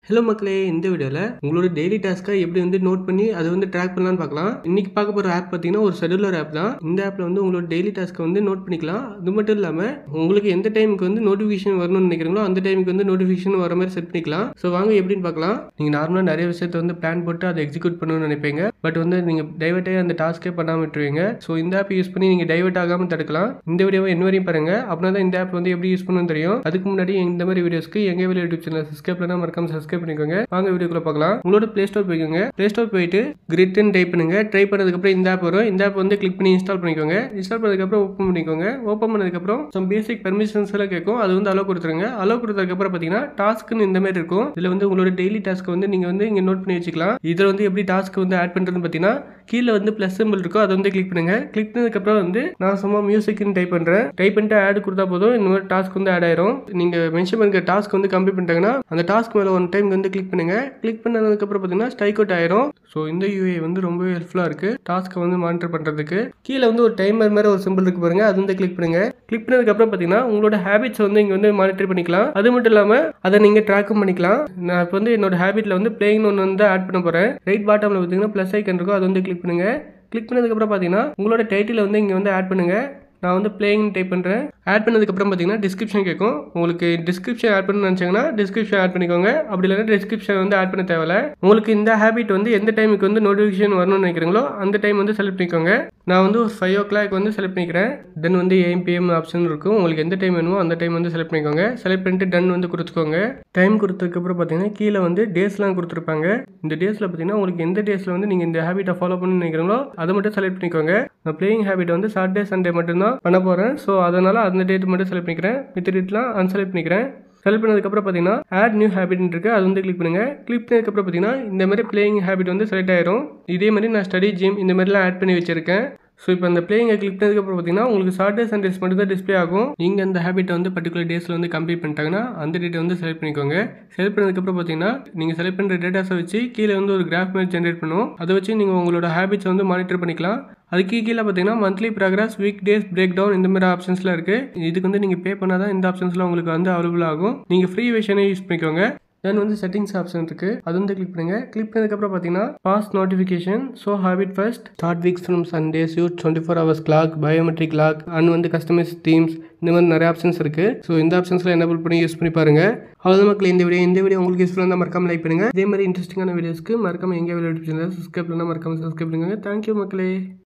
Hello மக்களே, இந்த வீடியோவில் உங்களோட டெய்லி டாஸ்க்கை எப்படி வந்து நோட் பண்ணி அதை வந்து ட்ராக் பண்ணலான்னு பார்க்கலாம். இன்னைக்கு பார்க்க போகிற ஆப் பார்த்தீங்கன்னா ஒரு ஷெட்யூலர் ஆப் தான். இந்த ஆப்பில் வந்து உங்களோட டெய்லி டாஸ்க்கை வந்து நோட் பண்ணிக்கலாம். அது மட்டும் இல்லாமல் உங்களுக்கு எந்த டைமுக்கு வந்து நோட்டிஃபிகேஷன் வரணும்னு நினைக்கிறீங்களோ அந்த டைமுக்கு வந்து நோட்டிஃபிகேஷன் வர மாதிரி செட் பண்ணிக்கலாம். ஸோ வாங்க எப்படின்னு பார்க்கலாம். நீங்கள் நார்மலாக நிறைய விஷயத்தை வந்து பிளான் போட்டு அதை எக்ஸிக்யூட் பண்ணணும்னு நினைப்பீங்க. பட் வந்து நீங்கள் டைவர்ட்டே அந்த டாஸ்க்கே பண்ணாமல் விட்டுருவீங்க. ஸோ இந்த ஆப் யூஸ் பண்ணி நீங்கள் டைவர்ட் ஆகாமல் தடுக்கலாம். இந்த வீடியோவை என்ன வரையும் பாருங்க. அப்படின்னா தான் இந்த ஆப் வந்து எப்படி யூஸ் பண்ணணும்னு தெரியும். அதுக்கு முன்னாடி இந்த மாதிரி வீடியோஸ்க்கு எங்க வேலை யூடியூப் சேனல் சப்ஸ்கிரைப் பண்ணாம மறக்காம சப்ஸ்கிரைப் பண்ணிக்கோங்க. வாங்க வீடியோக்குள்ள பார்க்கலாம். உங்களோட பிளே ஸ்டோர் போய்க்கோங்க. பிளே ஸ்டோர் போயிட்டு கிரிட்னு டைப் பண்ணுங்க. ட்ரை பண்ணதுக்கு அப்புறம் இந்த ஆப் வரும். இந்த ஆப் வந்து கிளிக் பண்ணி இன்ஸ்டால் பண்ணிக்கோங்க. இன்ஸ்டால் பண்ணதுக்கு அப்புறம் ஓப்பன் பண்ணிக்கோங்க. ஓப்பன் பண்ணதுக்கு அப்புறம் சம் பேசிக் பெர்மிஷன்ஸ் எல்லாம் கேட்கும். அது வந்து அலோ கொடுத்துருங்க. அலோ கொடுத்ததுக்கு அப்புறம் பாத்தீங்கன்னா டாஸ்க்னு இந்த மாதிரி இருக்கும். இதுல வந்து உங்களோட டெய்லி டாஸ்க் வந்து நீங்க வந்து இங்க நோட் பண்ணி வச்சுக்கலாம். இதுல வந்து எப்படி டாஸ்க் வந்து ஆட் பண்றதுன்னு பாத்தீங்கன்னா கீழே வந்து பிளஸ் சிம்பிள் இருக்கும். அதை வந்து கிளிக் பண்ணுங்க. கிளிக் பண்ணதுக்கு அப்புறம் வந்து நான் சும்மா மியூசிக்னு டைப் பண்றேன். டைப் பண்ணிட்டு ஆட் கொடுத்தா போதும் இந்த மாதிரி டாஸ்க் வந்து ஆட் ஆயிரும். நீங்க மென்ஷன் பண்ணுற டாஸ்க் வந்து கம்ப்ளீட் பண்ணிட்டாங்கன்னா அந்த டாஸ்க் மேல ஒன் டைம் வந்து கிளிக் பண்ணுங்க. கிளிக் பண்ணதுக்கு அப்புறம் பாத்தீங்கன்னா ஸ்ட்ரைக் அவுட் ஆயிரும். ஸோ இந்த யூஐ வந்து ரொம்பவே ஹெல்ப்ஃபுல்லா இருக்கு டாஸ்க்கை வந்து மானிட்டர் பண்றதுக்கு. கீழே வந்து ஒரு டைமர் மாதிரி ஒரு சிம்பிள் இருக்கு பாருங்க. அது வந்து கிளிக் பண்ணுங்க. கிளிக் பண்ணதுக்கு அப்புறம் பாத்தீங்கன்னா உங்களோட ஹேபிட்ஸ் வந்து இங்க வந்து மானிட்டர் பண்ணிக்கலாம். அது மட்டும் இல்லாம அதை நீங்க ட்ராக்கும் பண்ணிக்கலாம். நான் இப்போ வந்து என்னோட ஹேபிட்ல வந்து பிளேயிங் ஒன்று வந்து ஆட் பண்ண போறேன். ரைட் பாட்டம்ல பாத்தீங்கன்னா பிளஸ் ஐக்கன் இருக்கும். அது வந்து கிளிக் பண்ணுங்க. கிளிக் பண்ணதுக்கு அப்புறம் பாத்தீங்கன்னா உங்களோட டைட்டில் வந்து இங்க வந்து ஆட் பண்ணுங்க. நான் வந்து பிளேயிங் டைப் பண்ணுறேன். ஆட் பண்ணதுக்கப்புறம் பார்த்தீங்கன்னா டிஸ்கிரிப்ஷன் கேட்கும். உங்களுக்கு டிஸ்கிரிப்ஷன் ஆட் பண்ணணும்னு நினச்சிங்கன்னா டிஸ்கிரிப்ஷன் ஆட் பண்ணிக்கோங்க. அப்படி இல்லைன்னா டிஸ்கிரிப்ஷன் வந்து ஆட் பண்ண தேவையில்ல. உங்களுக்கு இந்த ஹேபிட் வந்து எந்த டைமுக்கு வந்து நோட்டிஃபிகேஷன் வரணும்னு நினைக்கிறீங்களோ அந்த டைம் வந்து செலக்ட் பண்ணிக்கோங்க. நான் வந்து ஒரு 5 o'clock வந்து செலக்ட் பண்ணிக்கிறேன். தென் வந்து AM PM ஆப்ஷன் இருக்கும். உங்களுக்கு எந்த டைம் வேணுமோ அந்த டைம் வந்து செலக்ட் பண்ணிக்கோங்க. செலக்ட் பண்ணிட்டு டன் வந்து கொடுத்துக்கோங்க. டைம் கொடுத்ததுக்கப்புறம் பார்த்தீங்கன்னா கீழே வந்து டேஸ்லாம் கொடுத்துருப்பாங்க. இந்த டேஸில் பார்த்தீங்கன்னா உங்களுக்கு எந்த டேஸில் வந்து நீங்கள் இந்த ஹேபிட்டை ஃபாலோ பண்ணி நினைக்கிறீங்களோ அதை மட்டும் செலக்ட் பண்ணிக்கோங்க. நான் பிளேயிங் ஹேபிட் வந்து சாட்டர்டே சண்டே மட்டும்தான் பண்ண போகிறேன். ஸோ அதனால் அந்த டேட் மட்டும் செலக்ட் பண்ணிக்கிறேன். மித்த டேட்லாம் அன்செலக்ட் பண்ணிக்கிறேன். செலக்ட் பண்ணதுக்கப்புறம் பார்த்தீங்கன்னா ஆட் நியூ ஹேபிட் இருக்கு. அது வந்து கிளிக் பண்ணுங்க. கிளிக் பண்ணதுக்கப்புறம் பார்த்தீங்கன்னா இந்த மாதிரி பிளேயிங் ஹேபிட் வந்து செலக்ட் ஆயிரும். இதே மாதிரி நான் ஸ்டடி ஜிம் இந்த மாதிரிலாம் ஆட் பண்ணி வச்சிருக்கேன். ஸோ இப்போ அந்த பிளேயிங்கை கிளிக் பண்ணதுக்கப்புறம் பார்த்தீங்கன்னா உங்களுக்கு சாட்டர்டே சண்டேஸ் மட்டும் தான் டிஸ்பிளே ஆகும். நீங்கள் அந்த ஹேபிட்டை வந்து பர்டிகுலர் டேஸில் வந்து கம்ப்ளீட் பண்ணிட்டாங்கன்னா அந்த டேட்டை வந்து செலக்ட் பண்ணிக்கோங்க. செலக்ட் பண்ணதுக்கப்புறம் பார்த்தீங்கன்னா நீங்கள் செலக்ட் பண்ணுற டேட்டாஸை வச்சு கீழே வந்து ஒரு கிராஃப் மாதிரி ஜென்ரேட் பண்ணுவோம். அதை வச்சு நீங்கள் உங்களோட ஹேபிட்ஸை வந்து மானிட்டர் பண்ணிக்கலாம். அதுக்கு கீழே பார்த்தீங்கன்னா monthly progress, week days, break down இந்த மாதிரி ஆப்ஷன்ஸ்லாம் இருக்குது. இதுக்கு வந்து நீங்கள் பே பண்ணால் தான் இந்த ஆப்ஷன்ஸ்லாம் உங்களுக்கு வந்து அவைலபிள் ஆகும். நீங்கள் ஃப்ரீ வெர்ஷனே யூஸ் பண்ணிக்கோங்க. தென் வந்து செட்டிங்ஸ் ஆப்ஷன் இருக்கு. அது வந்து கிளிக் பண்ணுங்க. கிளிக் பண்ணதுக்கப்புறம் பார்த்தீங்கன்னா pause notification, show habit first, start weeks from Sundays, use 24 hours clock, biometric lock and வந்து கஸ்டமைஸ் தீம்ஸ் இந்த மாதிரி நிறைய ஆப்ஷன்ஸ் இருக்கு. ஸோ இந்த ஆப்ஷன்ஸ்லாம் எனேபிள் பண்ணி யூஸ் பண்ணி பாருங்க. அவ்வளோதான் மக்கள், இந்த வீடியோ உங்களுக்கு யூஸ்ஃபுல்லாக இருந்தால் மறக்காம லைக் பண்ணுங்க. இதே மாதிரி இன்ட்ரெஸ்டிங்கான வீடியோஸ்க்கு மறக்காம எங்க யூடியூப் சேனல் சப்ஸ்கிரைப் பண்ணால் மறக்காம சப்ஸ்கிரைப் பண்ணுங்க. தேங்க்யூ மக்களே.